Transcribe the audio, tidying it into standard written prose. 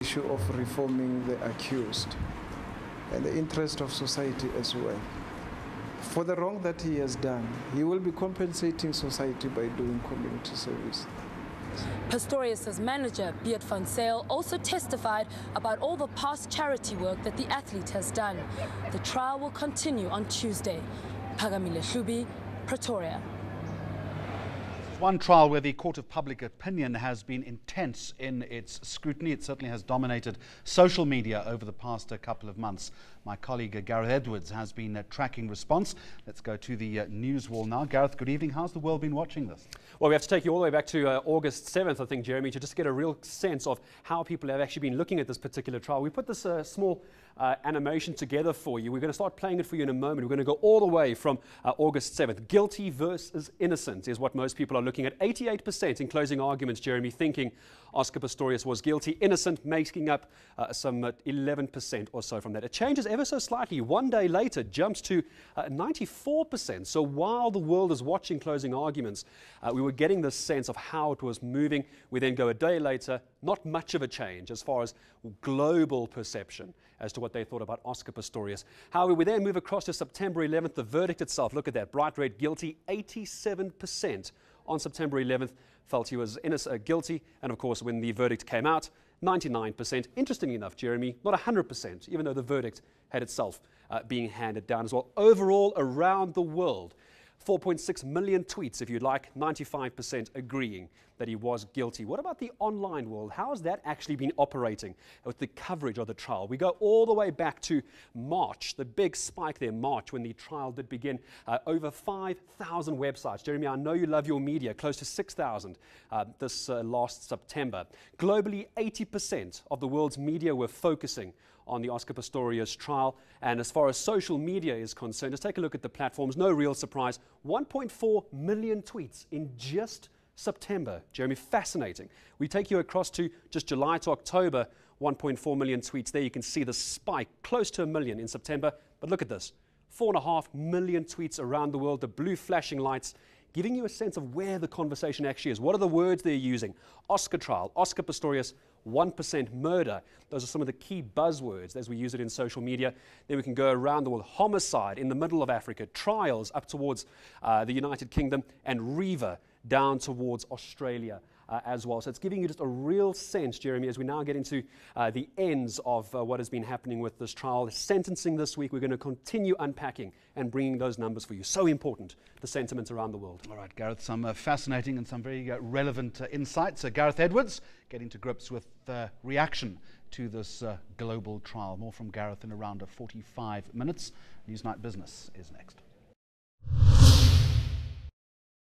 issue of reforming the accused and the interest of society as well. For the wrong that he has done, he will be compensating society by doing community service. Pistorius' manager, Beat van Zyl, also testified about all the past charity work that the athlete has done. The trial will continue on Tuesday. Pagamile Hlubi, Pretoria. One trial where the Court of Public Opinion has been intense in its scrutiny. It certainly has dominated social media over the past couple of months. My colleague Gareth Edwards has been tracking response. Let's go to the news wall now. Gareth, good evening. How's the world been watching this? Well, we have to take you all the way back to August 7th, I think, Jeremy, to just get a real sense of how people have actually been looking at this particular trial. We put this small animation together for you. We're going to start playing it for you in a moment. We're going to go all the way from August 7th. Guilty versus innocent is what most people are looking at. 88% in closing arguments, Jeremy, thinking Oscar Pistorius was guilty. Innocent making up some 11% or so from that. It changes ever so slightly. One day later, jumps to 94%. So while the world is watching closing arguments, we were getting this sense of how it was moving. We then go a day later, not much of a change as far as global perception as to what they thought about Oscar Pistorius. However, we then move across to September 11th, the verdict itself. Look at that, bright red, guilty. 87% on September 11th felt he was guilty. And of course, when the verdict came out, 99%. Interestingly enough, Jeremy, not 100%, even though the verdict had itself being handed down as well. Overall, around the world, 4.6 million tweets, if you'd like, 95% agreeing that he was guilty. What about the online world? How has that actually been operating with the coverage of the trial? We go all the way back to March, the big spike there, March, when the trial did begin. Over 5,000 websites. Jeremy, I know you love your media, close to 6,000 this last September. Globally, 80% of the world's media were focusing on the Oscar Pistorius trial. And as far as social media is concerned, let's take a look at the platforms. No real surprise. 1.4 million tweets in just September. Jeremy, fascinating. We take you across to just July to October, 1.4 million tweets. There you can see the spike, close to 1 million in September. But look at this, 4.5 million tweets around the world, the blue flashing lights, giving you a sense of where the conversation actually is. What are the words they're using? Oscar trial, Oscar Pistorius, 1% murder. Those are some of the key buzzwords as we use it in social media. Then we can go around the world. Homicide in the middle of Africa, trials up towards the United Kingdom, and Riva down towards Australia as well. So it's giving you just a real sense, Jeremy, as we now get into the ends of what has been happening with this trial. Sentencing this week, we're going to continue unpacking and bringing those numbers for you. So important, the sentiment around the world. All right, Gareth, some fascinating and some very relevant insights. Gareth Edwards getting to grips with reaction to this global trial. More from Gareth in around 45 minutes. Newsnight Business is next.